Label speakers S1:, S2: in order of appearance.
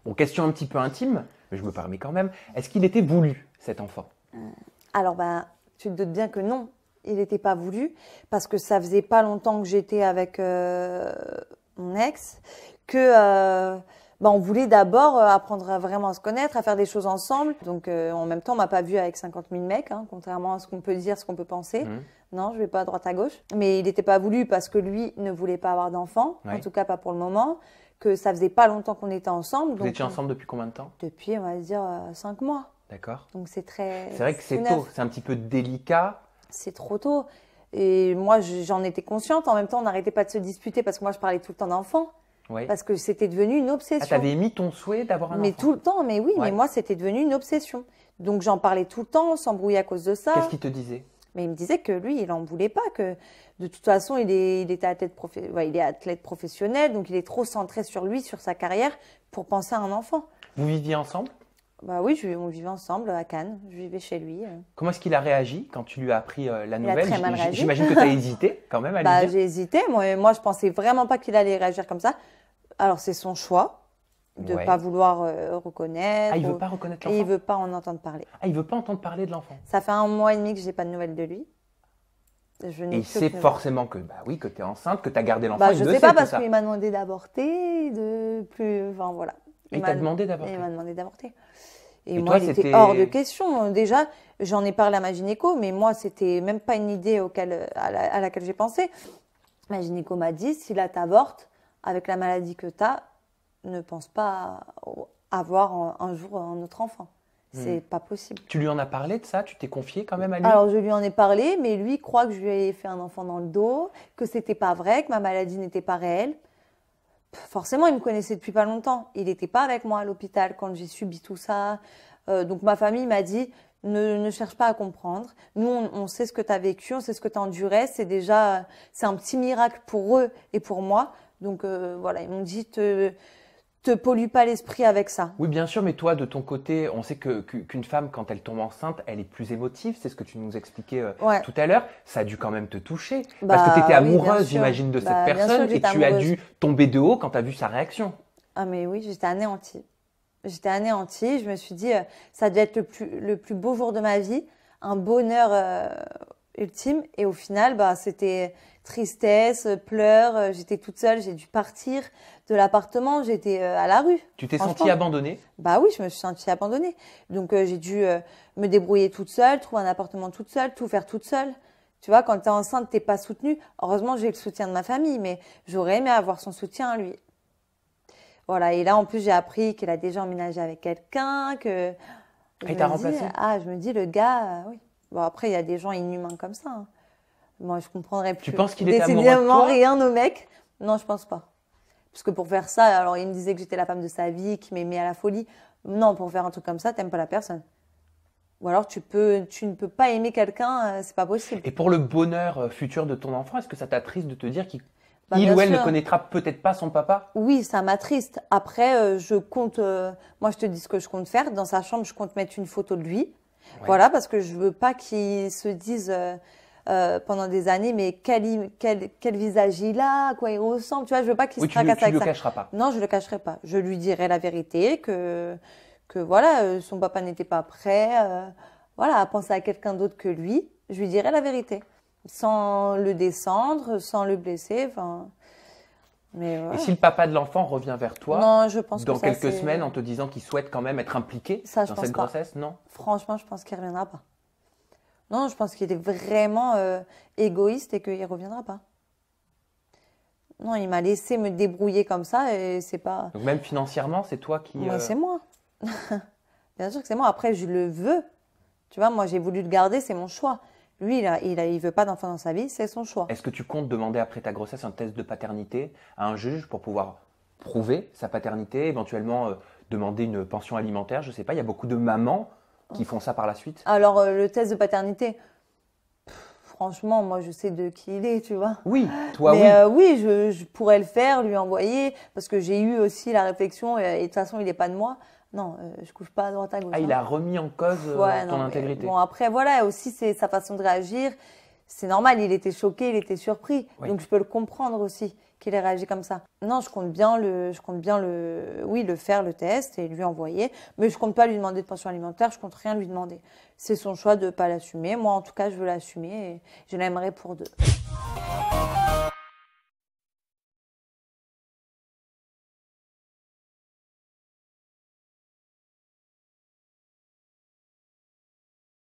S1: Bon, question un petit peu intime, mais je me permets quand même. Est-ce qu'il était voulu, cet enfant?
S2: Alors, tu te doutes bien que non, il n'était pas voulu, parce que ça faisait pas longtemps que j'étais avec mon ex, que on voulait d'abord apprendre vraiment à se connaître, à faire des choses ensemble. Donc, en même temps, on m'a pas vu avec 50 000 mecs, hein, contrairement à ce qu'on peut dire, ce qu'on peut penser. Non, je vais pas à droite à gauche. Mais il n'était pas voulu parce que lui ne voulait pas avoir d'enfant, en tout cas pas pour le moment, que ça faisait pas longtemps qu'on était ensemble.
S1: Vous étiez ensemble depuis combien de temps?
S2: Depuis, on va dire, 5 mois.
S1: D'accord.
S2: Donc c'est très...
S1: C'est vrai que c'est tôt, c'est un petit peu délicat.
S2: C'est trop tôt. Et moi, j'en étais consciente. En même temps, on n'arrêtait pas de se disputer parce que moi, je parlais tout le temps d'enfants.
S1: Oui.
S2: Parce que c'était devenu une obsession.
S1: Ah, t'avais émis ton souhait d'avoir un enfant?
S2: Mais tout le temps, mais oui, mais moi, c'était devenu une obsession. Donc j'en parlais tout le temps, on s'embrouillait à cause de ça.
S1: Qu'est-ce qu'il te disait?
S2: Mais il me disait que lui, il n'en voulait pas, que de toute façon, il était il est athlète professionnel, donc il est trop centré sur lui, sur sa carrière, pour penser à un enfant.
S1: Vous viviez ensemble?
S2: Bah oui, on vivait ensemble à Cannes, je vivais chez lui.
S1: Comment est-ce qu'il a réagi quand tu lui as appris la nouvelle?
S2: Il a très mal réagi.
S1: J'imagine que tu as hésité quand même à lui dire.
S2: J'ai hésité, moi je pensais vraiment pas qu'il allait réagir comme ça. Alors c'est son choix de ne pas vouloir reconnaître.
S1: Ah, il veut pas reconnaître l'enfant?
S2: Et il veut pas en entendre parler.
S1: Ah, il veut pas entendre parler de l'enfant?
S2: Ça fait 1 mois et demi que j'ai pas de nouvelles de lui.
S1: Et il sait forcément que, que tu es enceinte, que tu as gardé l'enfant.
S2: Je sais pas parce qu'il m'a demandé d'avorter, enfin voilà.
S1: Il t'a demandé d'avorter?
S2: Il m'a demandé d'avorter. Et moi,
S1: toi,
S2: il était hors de question. Déjà, j'en ai parlé à ma gynéco, mais moi, c'était même pas une idée à laquelle j'ai pensé. Ma gynéco m'a dit, si là t'avortes, avec la maladie que tu as, ne pense pas avoir un jour un autre enfant. C'est pas possible.
S1: Tu lui en as parlé de ça? Tu t'es confiée quand même à lui?
S2: Alors, je lui en ai parlé, mais lui croit que je lui ai fait un enfant dans le dos, que c'était pas vrai, que ma maladie n'était pas réelle. Forcément, il me connaissait depuis pas longtemps. Il n'était pas avec moi à l'hôpital quand j'ai subi tout ça. Donc, ma famille m'a dit, ne cherche pas à comprendre. Nous, on sait ce que tu as vécu, on sait ce que tu as enduré. C'est un petit miracle pour eux et pour moi. Donc, voilà, ils m'ont dit, te pollue pas l'esprit avec ça.
S1: Oui, bien sûr, mais toi, de ton côté, on sait qu'une femme, quand elle tombe enceinte, elle est plus émotive. C'est ce que tu nous expliquais tout à l'heure. Ça a dû quand même te toucher. Parce que tu étais amoureuse, j'imagine, de cette personne. Et tu as dû tomber de haut quand tu as vu sa réaction.
S2: Ah, mais oui, j'étais anéantie. J'étais anéantie. Je me suis dit, ça devait être le plus beau jour de ma vie. Un bonheur ultime. Et au final, c'était tristesse, pleurs. J'étais toute seule. J'ai dû partir de l'appartement. J'étais à la rue.
S1: Tu t'es sentie abandonnée?
S2: Bah oui, je me suis sentie abandonnée. Donc, j'ai dû me débrouiller toute seule, trouver un appartement toute seule, tout faire toute seule. Tu vois, quand tu es enceinte, tu n'es pas soutenue. Heureusement, j'ai le soutien de ma famille, mais j'aurais aimé avoir son soutien à lui. Voilà, et là, en plus, j'ai appris qu'il a déjà emménagé avec quelqu'un, que...
S1: Et t'as remplacé?
S2: Je me dis, le gars, oui. Bon, après, il y a des gens inhumains comme ça. Hein. Moi, je comprendrais plus.
S1: Tu penses qu'il était amoureux de
S2: Décidément,
S1: toi?
S2: rien aux mecs. Non, je pense pas. Parce que pour faire ça, alors, il me disait que j'étais la femme de sa vie, qu'il m'aimait à la folie. Non, pour faire un truc comme ça, t'aimes pas la personne. Ou alors, tu ne peux pas aimer quelqu'un, c'est pas possible.
S1: Et pour le bonheur futur de ton enfant, est-ce que ça t'attriste de te dire qu'il
S2: bien
S1: ou elle
S2: sûr.
S1: ne connaîtra peut-être pas son papa?
S2: Oui, ça m'attriste. Après, je compte, moi je te dis ce que je compte faire. Dans sa chambre, je compte mettre une photo de lui. Ouais. Voilà, parce que je veux pas qu'il se dise pendant des années, mais quel visage il a, à quoi il ressemble. Tu vois, je veux pas qu'il se tracasse avec ça.
S1: Tu le cacheras pas?
S2: Non, je le cacherai pas. Je lui dirai la vérité, que voilà, son papa n'était pas prêt, voilà, à penser à quelqu'un d'autre que lui. Je lui dirai la vérité. Sans le descendre, sans le blesser, enfin. Mais voilà.
S1: Et si le papa de l'enfant revient vers toi,
S2: non, je pense
S1: dans quelques semaines, en te disant qu'il souhaite quand même être impliqué dans cette grossesse, non?
S2: Franchement, je pense qu'il ne reviendra pas. Non, je pense qu'il est vraiment égoïste et qu'il ne reviendra pas. Non, il m'a laissé me débrouiller comme ça et c'est pas.
S1: Donc même financièrement, c'est toi qui.
S2: Oui, c'est moi. Bien sûr que c'est moi. Après, je le veux. Tu vois, moi, j'ai voulu le garder, c'est mon choix. Lui, il veut pas d'enfant dans sa vie, c'est son choix.
S1: Est-ce que tu comptes demander après ta grossesse un test de paternité à un juge pour pouvoir prouver sa paternité, éventuellement demander une pension alimentaire? Je sais pas, il y a beaucoup de mamans qui font ça par la suite.
S2: Alors, le test de paternité, franchement, moi, je sais de qui il est, tu vois.
S1: Oui, toi,
S2: mais, oui. Je pourrais le faire, lui envoyer, parce que j'ai eu aussi la réflexion, et de toute façon, il n'est pas de moi. Non, je couche pas à droite à gauche.
S1: Ah, il a remis en cause ton intégrité.
S2: Bon, après, voilà, aussi, c'est sa façon de réagir. c'est normal, il était choqué, il était surpris.
S1: Oui.
S2: Donc je peux le comprendre aussi qu'il ait réagi comme ça. Non, je compte bien le faire, le test et lui envoyer. Mais je compte pas lui demander de pension alimentaire, je compte rien lui demander. C'est son choix de pas l'assumer. Moi, en tout cas, je veux l'assumer et je l'aimerais pour 2.